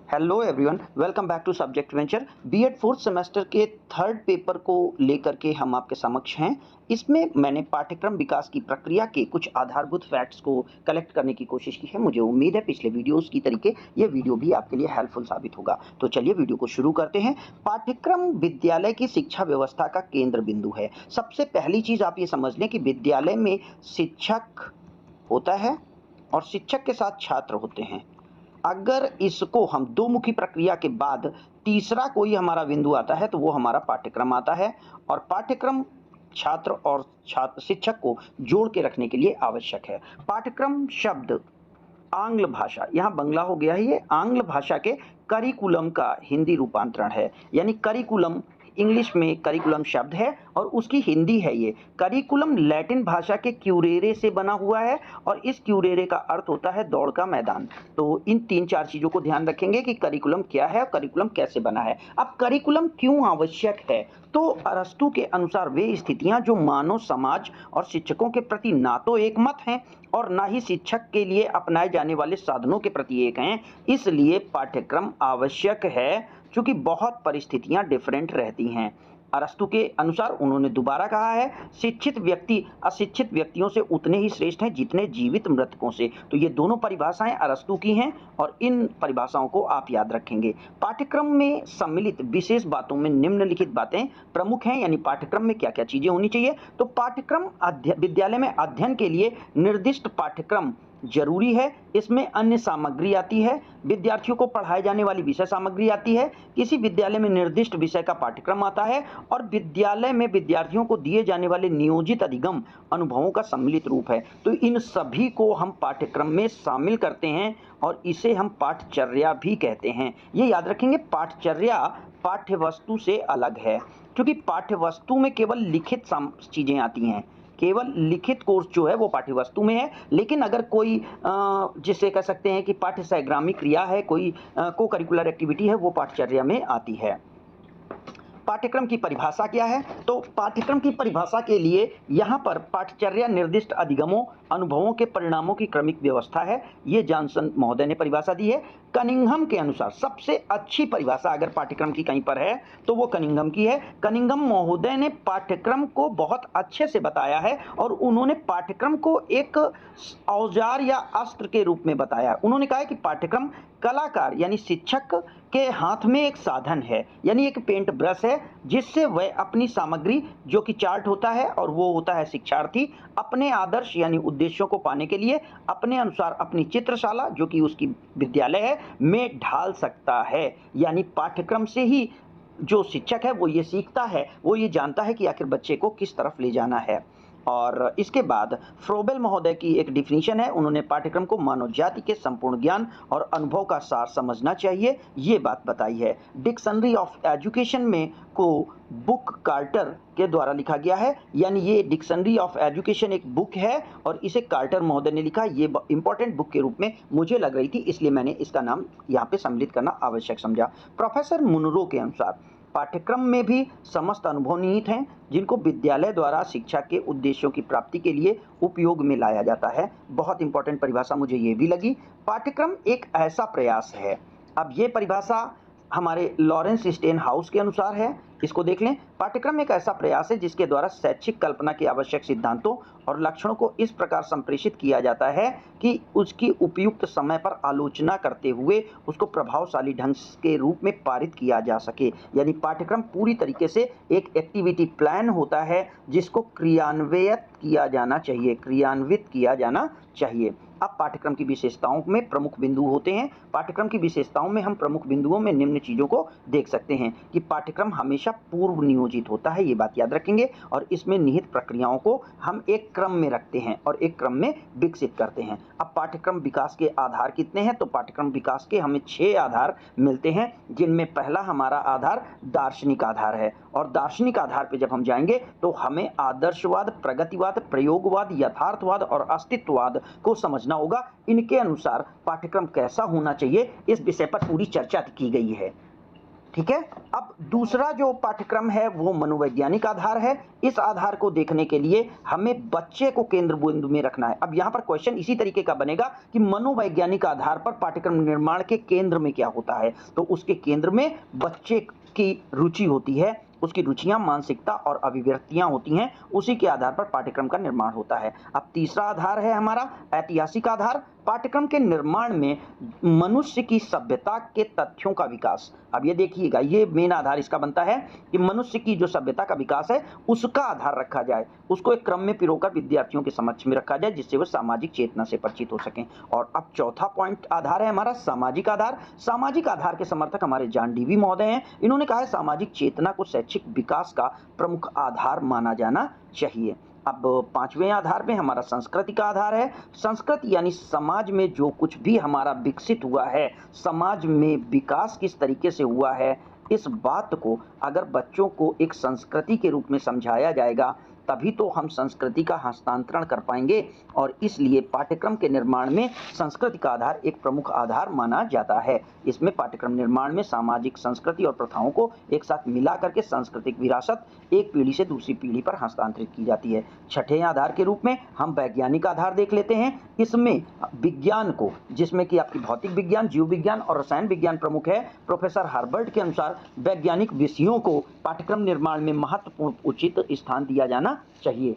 Hello everyone, welcome back to subject venture. BEd fourth semester के third paper को लेकर के हम आपके समक्ष हैं। इसमें मैंने पाठ्यक्रम विकास की प्रक्रिया के कुछ आधारभूत फैक्ट्स को कलेक्ट करने की कोशिश की है। मुझे उम्मीद है पिछले वीडियोस की तरीके ये वीडियो भी आपके लिए हेल्पफुल साबित होगा। तो चलिए वीडियो को शुरू करते हैं। पाठ्यक्रम विद्यालय की शिक्षा व्यवस्था का केंद्र बिंदु है। सबसे पहली चीज आप ये समझ लें कि विद्यालय में शिक्षक होता है और शिक्षक के साथ छात्र होते हैं। अगर इसको हम दो मुखी प्रक्रिया के बाद तीसरा कोई हमारा बिंदु आता है तो वो हमारा पाठ्यक्रम आता है। और पाठ्यक्रम छात्र और शिक्षक को जोड़ के रखने के लिए आवश्यक है। पाठ्यक्रम शब्द आंग्ल भाषा, यहाँ बंगला हो गया है, ये आंग्ल भाषा के करिकुलम का हिंदी रूपांतरण है। यानी करिकुलम इंग्लिश में करिकुलम शब्द है और उसकी हिंदी है ये। करिकुलम लैटिन भाषा के क्यूरेरे से बना हुआ है और इस क्यूरेरे का अर्थ होता है दौड़ का मैदान। तो इन तीन चार चीज़ों को ध्यान रखेंगे कि करिकुलम क्या है और करिकुलम कैसे बना है। अब करिकुलम क्यों आवश्यक है? तो अरस्तू के अनुसार वे स्थितियां जो मानव समाज और शिक्षकों के प्रति ना तो एकमत हैं और ना ही शिक्षक के लिए अपनाए जाने वाले साधनों के प्रति एक हैं, इसलिए पाठ्यक्रम आवश्यक है, क्योंकि बहुत परिस्थितियां डिफरेंट रहती हैं। अरस्तू के अनुसार उन्होंने दोबारा कहा है, शिक्षित व्यक्ति अशिक्षित व्यक्तियों से उतने ही श्रेष्ठ हैं जितने जीवित मृतकों से। तो ये दोनों परिभाषाएं अरस्तू की हैं और इन परिभाषाओं को आप याद रखेंगे। पाठ्यक्रम में सम्मिलित विशेष बातों में निम्नलिखित बातें प्रमुख हैं, यानी पाठ्यक्रम में क्या क्या चीजें होनी चाहिए। तो पाठ्यक्रम विद्यालय में अध्ययन के लिए निर्दिष्ट पाठ्यक्रम जरूरी है। इसमें अन्य सामग्री आती है, विद्यार्थियों को पढ़ाए जाने वाली विषय सामग्री आती है, किसी विद्यालय में निर्दिष्ट विषय का पाठ्यक्रम आता है और विद्यालय में विद्यार्थियों को दिए जाने वाले नियोजित अधिगम अनुभवों का सम्मिलित रूप है। तो इन सभी को हम पाठ्यक्रम में शामिल करते हैं और इसे हम पाठचर्या भी कहते हैं। ये याद रखेंगे, पाठचर्या पाठ्यवस्तु से अलग है, क्योंकि पाठ्यवस्तु में केवल लिखित चीजें आती हैं। केवल लिखित कोर्स जो है वो पाठ्यवस्तु में है, लेकिन अगर कोई जिसे कह सकते हैं कि पाठ्य सहग्रामी क्रिया है, कोई को करिकुलर एक्टिविटी है, वो पाठचर्या में आती है। पाठ्यक्रम की परिभाषा क्या है? तो पाठ्यक्रम की परिभाषा के लिए यहाँ पर पाठचर्या निर्दिष्ट अधिगमों अनुभवों के परिणामों की क्रमिक व्यवस्था है। ये जॉनसन महोदय ने परिभाषा दी है। कनिंघम के अनुसार सबसे अच्छी परिभाषा अगर पाठ्यक्रम की कहीं पर है तो वो कनिंघम की है। कनिंघम महोदय ने पाठ्यक्रम को बहुत अच्छे से बताया है और उन्होंने पाठ्यक्रम को एक औजार या अस्त्र के रूप में बताया। उन्होंने कहा है कि पाठ्यक्रम कलाकार यानी शिक्षक के हाथ में एक साधन है, यानी एक पेंट ब्रश है, जिससे वह अपनी सामग्री जो कि चार्ट होता है और वो होता है शिक्षार्थी, अपने आदर्श यानी उद्देश्यों को पाने के लिए अपने अनुसार अपनी चित्रशाला जो कि उसकी विद्यालय है में ढाल सकता है। यानी पाठ्यक्रम से ही जो शिक्षक है वो ये सीखता है, वो ये जानता है कि आखिर बच्चे को किस तरफ ले जाना है। और इसके बाद फ्रोबेल महोदय की एक डिफिनीशन है। उन्होंने पाठ्यक्रम को मानव जाति के संपूर्ण ज्ञान और अनुभव का सार समझना चाहिए, ये बात बताई है। डिक्शनरी ऑफ एजुकेशन में को बुक कार्टर के द्वारा लिखा गया है, यानी ये डिक्शनरी ऑफ एजुकेशन एक बुक है और इसे कार्टर महोदय ने लिखा। ये इंपॉर्टेंट बुक के रूप में मुझे लग रही थी, इसलिए मैंने इसका नाम यहाँ पे सम्मिलित करना आवश्यक समझा। प्रोफेसर मुनरो के अनुसार पाठ्यक्रम में भी समस्त अनुभव निहित हैं जिनको विद्यालय द्वारा शिक्षा के उद्देश्यों की प्राप्ति के लिए उपयोग में लाया जाता है। बहुत इंपॉर्टेंट परिभाषा मुझे ये भी लगी। पाठ्यक्रम एक ऐसा प्रयास है। अब ये परिभाषा हमारे लॉरेंस स्टेन हाउस के अनुसार है, इसको देख लें। पाठ्यक्रम एक ऐसा प्रयास है जिसके द्वारा शैक्षिक कल्पना के आवश्यक सिद्धांतों और लक्षणों को इस प्रकार संप्रेषित किया जाता है कि उसकी उपयुक्त समय पर आलोचना करते हुए उसको प्रभावशाली ढंग के रूप में पारित किया जा सके। यानी पाठ्यक्रम पूरी तरीके से एक एक्टिविटी प्लान होता है जिसको क्रियान्वित किया जाना चाहिए। अब पाठ्यक्रम की विशेषताओं में प्रमुख बिंदु होते हैं। पाठ्यक्रम की विशेषताओं में हम प्रमुख बिंदुओं में निम्न चीजों को देख सकते हैं कि पाठ्यक्रम हमेशा पूर्व नियोजित होता है, ये बात याद रखेंगे, और इसमें निहित प्रक्रियाओं को हम एक क्रम में रखते हैं और एक क्रम में विकसित करते हैं। अब पाठ्यक्रम विकास के आधार कितने हैं? तो पाठ्यक्रम विकास के हमें 6 आधार मिलते हैं, जिनमें पहला हमारा आधार दार्शनिक आधार है। और दार्शनिक आधार पर जब हम जाएंगे तो हमें आदर्शवाद, प्रगतिवाद, प्रयोगवाद, यथार्थवाद और अस्तित्ववाद को समझना होगा। इनके अनुसार पाठ्यक्रम कैसा होना चाहिए इस विषय पर पूरी चर्चा की गई है। ठीक है। अब दूसरा जो पाठ्यक्रम है वो मनोवैज्ञानिक आधार है। इस आधार को देखने के लिए हमें बच्चे को केंद्र बिंदु में रखना है। अब यहाँ पर क्वेश्चन इसी तरीके का बनेगा कि मनोवैज्ञानिक आधार पर पाठ्यक्रम निर्माण के केंद्र में क्या होता है, तो उसके केंद्र में बच्चे की रुचि होती है, उसकी रुचियां, मानसिकता और अभिव्यक्तियां होती हैं, उसी के आधार पर पाठ्यक्रम का निर्माण होता है। अब तीसरा आधार है हमारा ऐतिहासिक आधार। पाठ्यक्रम के निर्माण में मनुष्य की सभ्यता के तथ्यों का विकास। अब ये देखिएगा, ये मेन आधार इसका बनता है कि मनुष्य की जो सभ्यता का विकास है उसका आधार रखा जाए, उसको एक क्रम में पिरोकर विद्यार्थियों के समक्ष में रखा जाए जिससे वो सामाजिक चेतना से परिचित हो सकें। और अब चौथा पॉइंट आधार है हमारा सामाजिक आधार। सामाजिक आधार के समर्थक हमारे जॉन डीवी महोदय हैं। इन्होंने कहा है सामाजिक चेतना को शैक्षिक विकास का प्रमुख आधार माना जाना चाहिए। अब पांचवें आधार में हमारा संस्कृति का आधार है। संस्कृति यानी समाज में जो कुछ भी हमारा विकसित हुआ है, समाज में विकास किस तरीके से हुआ है, इस बात को अगर बच्चों को एक संस्कृति के रूप में समझाया जाएगा तभी तो हम संस्कृति का हस्तांतरण कर पाएंगे। और इसलिए पाठ्यक्रम के निर्माण में संस्कृति का आधार एक प्रमुख आधार माना जाता है। इसमें पाठ्यक्रम निर्माण में सामाजिक संस्कृति और प्रथाओं को एक साथ मिला करके सांस्कृतिक विरासत एक पीढ़ी से दूसरी पीढ़ी पर हस्तांतरित की जाती है। छठे आधार के रूप में हम वैज्ञानिक आधार देख लेते हैं। इसमें विज्ञान को, जिसमें कि आपकी भौतिक विज्ञान, जीव विज्ञान और रसायन विज्ञान प्रमुख है, प्रोफेसर हार्वर्ड के अनुसार वैज्ञानिक विषयों को पाठ्यक्रम निर्माण में महत्वपूर्ण उचित स्थान दिया जाना चाहिए।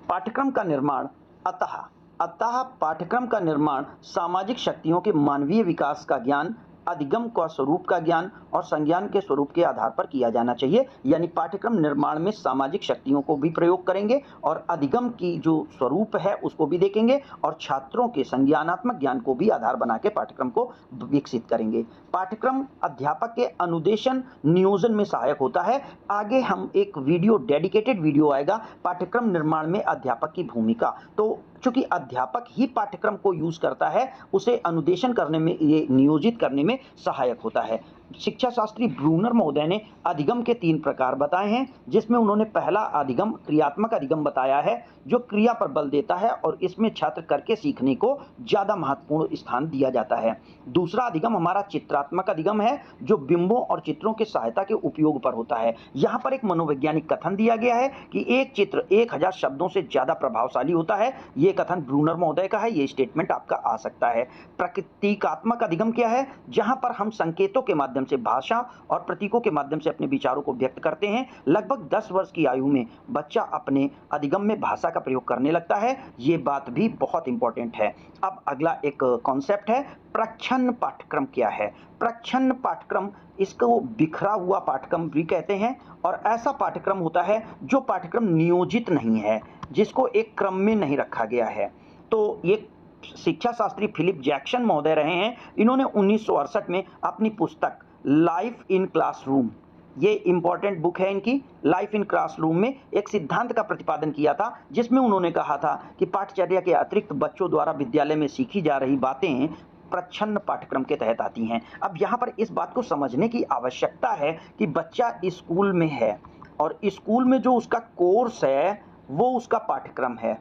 पाठ्यक्रम का निर्माण अतः पाठ्यक्रम का निर्माण सामाजिक शक्तियों के मानवीय विकास का ज्ञान, अधिगम का स्वरूप का ज्ञान और संज्ञान के स्वरूप के आधार पर किया जाना चाहिए। यानी पाठ्यक्रम निर्माण में सामाजिक शक्तियों को भी प्रयोग करेंगे और अधिगम की जो स्वरूप है उसको भी देखेंगे और छात्रों के संज्ञानात्मक ज्ञान को भी आधार बना के पाठ्यक्रम को विकसित करेंगे। पाठ्यक्रम अध्यापक के अनुदेशन नियोजन में सहायक होता है। आगे हम एक वीडियो, डेडिकेटेड वीडियो आएगा पाठ्यक्रम निर्माण में अध्यापक की भूमिका। तो चूंकि अध्यापक ही पाठ्यक्रम को यूज करता है, उसे अनुदेशन करने में, ये नियोजित करने में सहायक होता है। शिक्षा शास्त्री ब्रूनर महोदय ने अधिगम के 3 प्रकार बताए हैं, जिसमें उन्होंने पहला अधिगम क्रियात्मक अधिगम बताया है जो क्रिया पर बल देता है और इसमें छात्र करके सीखने को ज्यादा महत्वपूर्ण स्थान दिया जाता है। दूसरा अधिगम हमारा चित्रात्मक अधिगम है जो बिंबों और चित्रों के सहायता के उपयोग पर होता है। यहाँ पर एक मनोवैज्ञानिक कथन दिया गया है कि एक चित्र 1000 शब्दों से ज्यादा प्रभावशाली होता है। ये कथन ब्रूनर महोदय का है, ये स्टेटमेंट आपका आ सकता है। प्रतीकात्मक अधिगम क्या है? जहां पर हम संकेतों के माध्यम से, भाषा और प्रतीकों के माध्यम से अपने विचारों को व्यक्त करते हैं। लगभग 10 वर्ष की आयु में बच्चा अपने अधिगम में भाषा का प्रयोग करने लगता है। ये बात भी बहुत इंपॉर्टेंट है। अब अगला एक कॉन्सेप्ट है प्रच्छन्न पाठ्यक्रम क्या है? प्रच्छन्न पाठ्यक्रम, इसको बिखरा हुआ पाठ्यक्रम भी कहते हैं और ऐसा पाठ्यक्रम होता है जो पाठ्यक्रम नियोजित नहीं है, जिसको एक क्रम में नहीं रखा गया है। तो ये शिक्षा शास्त्री फिलिप जैक्सन महोदय रहे हैं। इन्होंने 1968 में अपनी पुस्तक लाइफ इन क्लासरूम, ये इंपॉर्टेंट बुक है इनकी, लाइफ इन क्लासरूम में एक सिद्धांत का प्रतिपादन किया था जिसमें उन्होंने कहा था कि पाठ्यचर्या के अतिरिक्त बच्चों द्वारा विद्यालय में सीखी जा रही बातें प्रच्छन्न पाठ्यक्रम के तहत आती हैं। अब यहाँ पर इस बात को समझने की आवश्यकता है कि बच्चा स्कूल में है और स्कूल में जो उसका कोर्स है वो उसका पाठ्यक्रम है,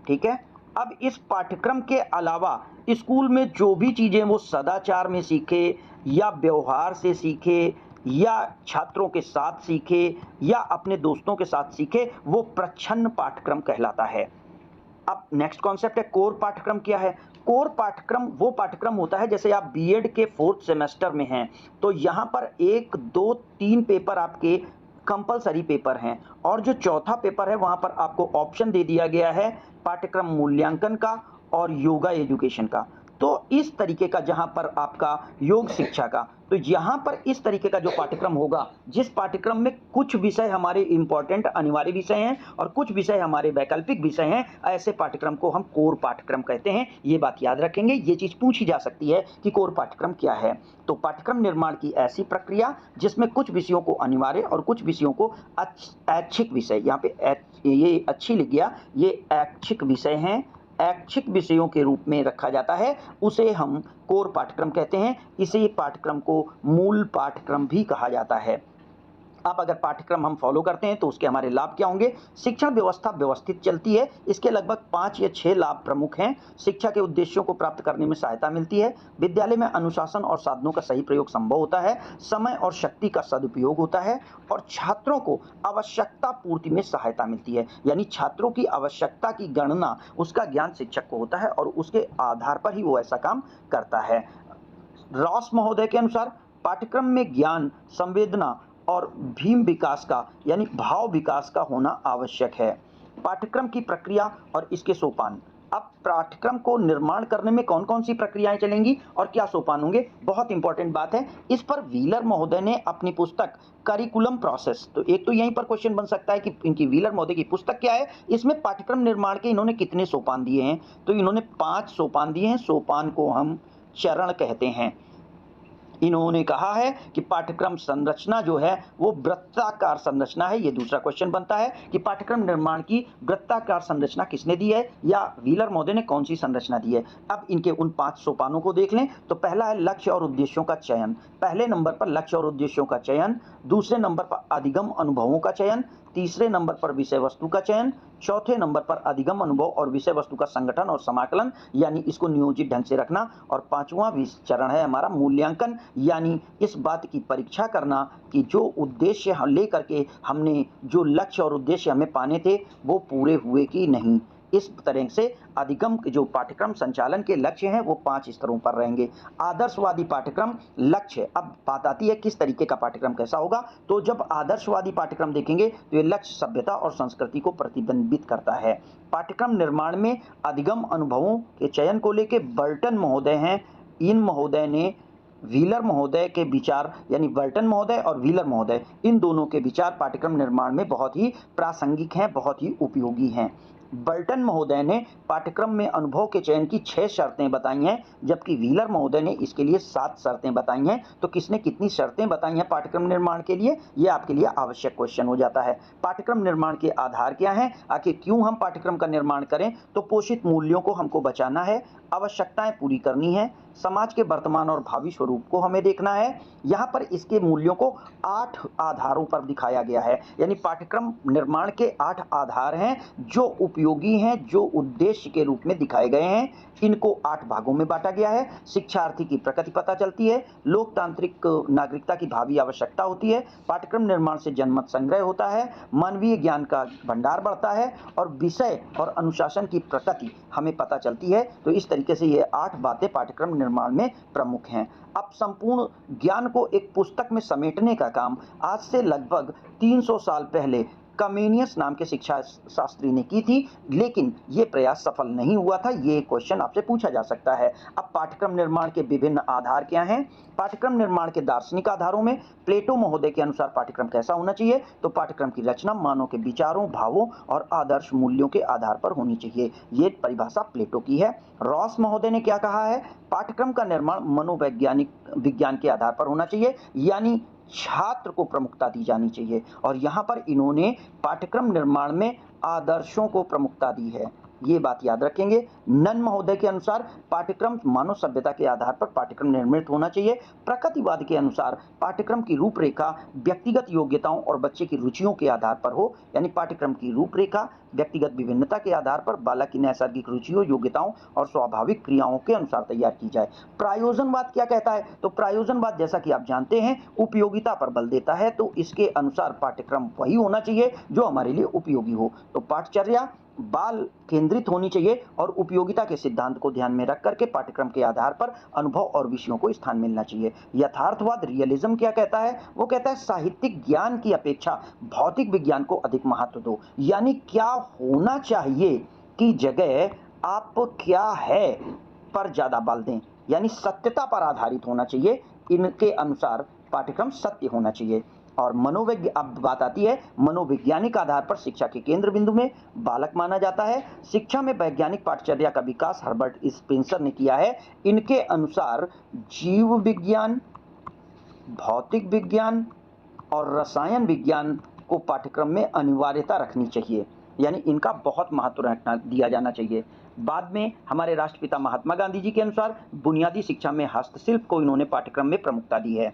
ठीक है। अब इस पाठ्यक्रम के अलावा स्कूल में जो भी चीज़ें वो सदाचार में सीखे या व्यवहार से सीखे या छात्रों के साथ सीखे या अपने दोस्तों के साथ सीखे, वो प्रच्छन्न पाठ्यक्रम कहलाता है। अब नेक्स्ट कॉन्सेप्ट है कोर पाठ्यक्रम क्या है? कोर पाठ्यक्रम वो पाठ्यक्रम होता है, जैसे आप बीएड के 4th सेमेस्टर में हैं तो यहाँ पर 1, 2, 3 पेपर आपके कंपलसरी पेपर हैं और जो चौथा पेपर है वहाँ पर आपको ऑप्शन दे दिया गया है पाठ्यक्रम मूल्यांकन का और योगा एजुकेशन का। तो इस तरीके का जहाँ पर आपका योग शिक्षा का, तो यहाँ पर इस तरीके का जो पाठ्यक्रम होगा, जिस पाठ्यक्रम में कुछ विषय हमारे इंपॉर्टेंट अनिवार्य विषय हैं और कुछ विषय हमारे वैकल्पिक विषय हैं, ऐसे पाठ्यक्रम को हम कोर पाठ्यक्रम कहते हैं। ये बात याद रखेंगे, ये चीज़ पूछी जा सकती है कि कोर पाठ्यक्रम क्या है। तो पाठ्यक्रम निर्माण की ऐसी प्रक्रिया जिसमें कुछ विषयों को अनिवार्य और कुछ विषयों को ऐच्छिक विषय, यहाँ पे ये अच्छी लिख गया, ये ऐच्छिक विषय हैं, ऐच्छिक विषयों के रूप में रखा जाता है, उसे हम कोर पाठ्यक्रम कहते हैं। इसी पाठ्यक्रम को मूल पाठ्यक्रम भी कहा जाता है। आप अगर पाठ्यक्रम हम फॉलो करते हैं तो उसके हमारे लाभ क्या होंगे? शिक्षण व्यवस्था व्यवस्थित चलती है, इसके लगभग 5 या 6 लाभ प्रमुख हैं। शिक्षा के उद्देश्यों को प्राप्त करने में सहायता मिलती है, विद्यालय में अनुशासन और साधनों का सही प्रयोग संभव होता है, समय और शक्ति का सदुपयोग होता है और छात्रों को आवश्यकता पूर्ति में सहायता मिलती है। यानी छात्रों की आवश्यकता की गणना उसका ज्ञान शिक्षक को होता है और उसके आधार पर ही वो ऐसा काम करता है। रॉस महोदय के अनुसार पाठ्यक्रम में ज्ञान, संवेदना और भीम विकास का यानी भाव विकास का होना आवश्यक है। पाठ्यक्रम की प्रक्रिया और इसके सोपान। अब पाठ्यक्रम को निर्माण करने में कौन कौन सी प्रक्रियाएं चलेंगी और क्या सोपान होंगे, बहुत इंपॉर्टेंट बात है। इस पर व्हीलर महोदय ने अपनी पुस्तक करिकुलम प्रोसेस, तो एक तो यहीं पर क्वेश्चन बन सकता है कि इनकी व्हीलर महोदय की पुस्तक क्या है, इसमें पाठ्यक्रम निर्माण के इन्होंने कितने सोपान दिए हैं, तो इन्होंने 5 सोपान दिए हैं। सोपान को हम चरण कहते हैं। इन्होंने कहा है कि पाठ्यक्रम संरचना जो है वो वृत्ताकार संरचना है। ये दूसरा क्वेश्चन बनता है कि पाठ्यक्रम निर्माण की वृत्ताकार संरचना किसने दी है या व्हीलर महोदय ने कौन सी संरचना दी है। अब इनके उन 5 सोपानों को देख लें तो पहला है लक्ष्य और उद्देश्यों का चयन। पहले नंबर पर लक्ष्य और उद्देश्यों का चयन, दूसरे नंबर पर अधिगम अनुभवों का चयन, तीसरे नंबर पर विषय वस्तु का चयन, चौथे नंबर पर अधिगम अनुभव और विषय वस्तु का संगठन और समाकलन यानी इसको नियोजित ढंग से रखना, और 5वां चरण है हमारा मूल्यांकन यानी इस बात की परीक्षा करना कि जो उद्देश्य लेकर के हमने जो लक्ष्य और उद्देश्य हमें पाने थे वो पूरे हुए कि नहीं। इस तरह से अधिगम के जो पाठ्यक्रम संचालन के लक्ष्य हैं वो 5 स्तरों पर रहेंगे। आदर्शवादी पाठ्यक्रम लक्ष्य, अब बात आती है किस तरीके का पाठ्यक्रम कैसा होगा, तो जब आदर्शवादी पाठ्यक्रम देखेंगे तो ये लक्ष्य, सभ्यता और संस्कृति को प्रतिबिंबित करता है। पाठ्यक्रम निर्माण में अधिगम अनुभवों के चयन को लेकर बर्टन महोदय हैं, इन महोदय ने व्हीलर महोदय के विचार यानी बर्टन महोदय और व्हीलर महोदय इन दोनों के विचार पाठ्यक्रम निर्माण में बहुत ही प्रासंगिक हैं, बहुत ही उपयोगी हैं। बर्टन महोदय ने पाठ्यक्रम में अनुभव के चयन की 6 शर्तें बताई हैं, जबकि व्हीलर महोदय ने इसके लिए 7 शर्तें बताई हैं। तो किसने कितनी शर्तें बताई हैं पाठ्यक्रम निर्माण के लिए, ये आपके लिए आवश्यक क्वेश्चन हो जाता है। पाठ्यक्रम निर्माण के आधार क्या हैं, आखिर क्यों हम पाठ्यक्रम का निर्माण करें, तो पोषित मूल्यों को हमको बचाना है, आवश्यकताएं पूरी करनी है, समाज के वर्तमान और भावी स्वरूप को हमें देखना है। यहाँ पर इसके मूल्यों को 8 आधारों पर दिखाया गया है, यानी पाठ्यक्रम निर्माण के 8 आधार हैं जो उपयोगी हैं, जो उद्देश्य के रूप में दिखाए गए हैं। इनको 8 भागों में बांटा गया है। शिक्षार्थी की प्रकृति पता चलती है, लोकतांत्रिक नागरिकता की भावी आवश्यकता होती है, पाठ्यक्रम निर्माण से जनमत संग्रह होता है, मानवीय ज्ञान का भंडार बढ़ता है और विषय और अनुशासन की प्रकृति हमें पता चलती है। तो इस तरीके से ये 8 बातें पाठ्यक्रम निर्माण में प्रमुख हैं। अब संपूर्ण ज्ञान को एक पुस्तक में समेटने का काम आज से लगभग 300 साल पहले कमेनियस नाम के शिक्षा शास्त्री ने की थी, लेकिन ये प्रयास सफल नहीं हुआ था। ये क्वेश्चन आपसे पूछा जा सकता है। अब पाठ्यक्रम निर्माण के विभिन्न आधार क्या हैं? पाठ्यक्रम निर्माण के दार्शनिक आधारों में प्लेटो महोदय के अनुसार पाठ्यक्रम कैसा होना चाहिए, तो पाठ्यक्रम की रचना मानव के विचारों, भावों और आदर्श मूल्यों के आधार पर होनी चाहिए। ये परिभाषा प्लेटो की है। रॉस महोदय ने क्या कहा है, पाठ्यक्रम का निर्माण मनोवैज्ञानिक विज्ञान के आधार पर होना चाहिए, यानी छात्र को प्रमुखता दी जानी चाहिए। और यहाँ पर इन्होंने पाठ्यक्रम निर्माण में आदर्शों को प्रमुखता दी है, ये बात याद रखेंगे। नन महोदय के अनुसार पाठ्यक्रम मानव सभ्यता के आधार पर पाठ्यक्रम निर्मित होना चाहिए। प्रकृतिवाद के अनुसार पाठ्यक्रम की रूपरेखा व्यक्तिगत योग्यताओं और बच्चे की रुचियों के आधार पर हो, यानी पाठ्यक्रम की रूपरेखा व्यक्तिगत विभिन्नता के आधार पर बालक की नैसर्गिक रुचियों, योग्यताओं और स्वाभाविक क्रियाओं के अनुसार तैयार की जाए। प्रायोजनवाद क्या कहता है, तो प्रायोजनवाद जैसा कि आप जानते हैं उपयोगिता पर बल देता है, तो इसके अनुसार पाठ्यक्रम वही होना चाहिए जो हमारे लिए उपयोगी हो। तो पाठचर्या बाल केंद्रित होनी चाहिए और उपयोगिता के सिद्धांत को ध्यान में रख करके पाठ्यक्रम के आधार पर अनुभव और विषयों को स्थान मिलना चाहिए। यथार्थवाद रियलिज्म क्या कहता है, वो कहता है साहित्यिक ज्ञान की अपेक्षा भौतिक विज्ञान को अधिक महत्व दो, यानी क्या होना चाहिए की जगह आप क्या है पर ज्यादा बल दें, यानी सत्यता पर आधारित होना चाहिए। इनके अनुसार पाठ्यक्रम सत्य होना चाहिए। और अब बात आती है मनोवैज्ञानिक आधार पर शिक्षा के केंद्र बिंदु में बालक माना जाता है। शिक्षा में वैज्ञानिक पाठचर्या का विकास हर्बर्ट स्पेंसर ने किया है। इनके अनुसार जीव विज्ञान, भौतिक विज्ञान और रसायन विज्ञान को पाठ्यक्रम में अनिवार्यता रखनी चाहिए, यानी इनका बहुत महत्व दिया जाना चाहिए। बाद में हमारे राष्ट्रपिता महात्मा गांधी जी के अनुसार बुनियादी शिक्षा में हस्तशिल्प को इन्होंने पाठ्यक्रम में प्रमुखता दी है।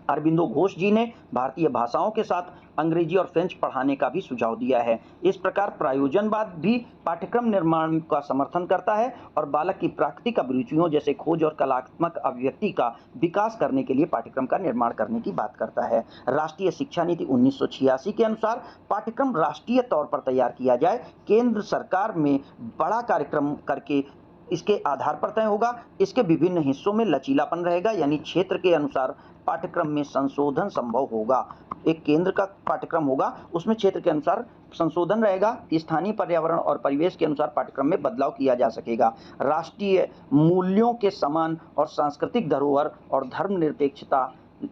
अरबिंदो घोष जी ने भारतीय भाषाओं के साथ अंग्रेजी और फ्रेंच पढ़ाने का भी सुझाव दिया है। इस प्रकार प्रयोजनवाद भी पाठ्यक्रम निर्माण का समर्थन करता है और बालक की प्राकृतिक अभिरुचियों जैसे खोज और कलात्मक अभिव्यक्ति का विकास करने के लिए पाठ्यक्रम का निर्माण करने की बात करता है। राष्ट्रीय शिक्षा नीति 1986 के अनुसार पाठ्यक्रम राष्ट्रीय तौर पर तैयार किया जाए, केंद्र सरकार में बड़ा कार्यक्रम करके इसके आधार पर तय होगा। इसके विभिन्न हिस्सों में लचीलापन रहेगा, यानी क्षेत्र के अनुसार पाठ्यक्रम में संशोधन संभव होगा। एक केंद्र का पाठ्यक्रम होगा, उसमें क्षेत्र के अनुसार संशोधन रहेगा। स्थानीय पर्यावरण और परिवेश के अनुसार पाठ्यक्रम में बदलाव किया जा सकेगा। राष्ट्रीय मूल्यों के समान और सांस्कृतिक धरोहर और धर्मनिरपेक्षता,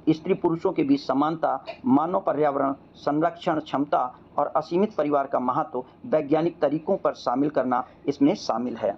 स्त्री पुरुषों के बीच समानता, मानव पर्यावरण संरक्षण क्षमता और असीमित परिवार का महत्व वैज्ञानिक तरीकों पर शामिल करना इसमें शामिल है।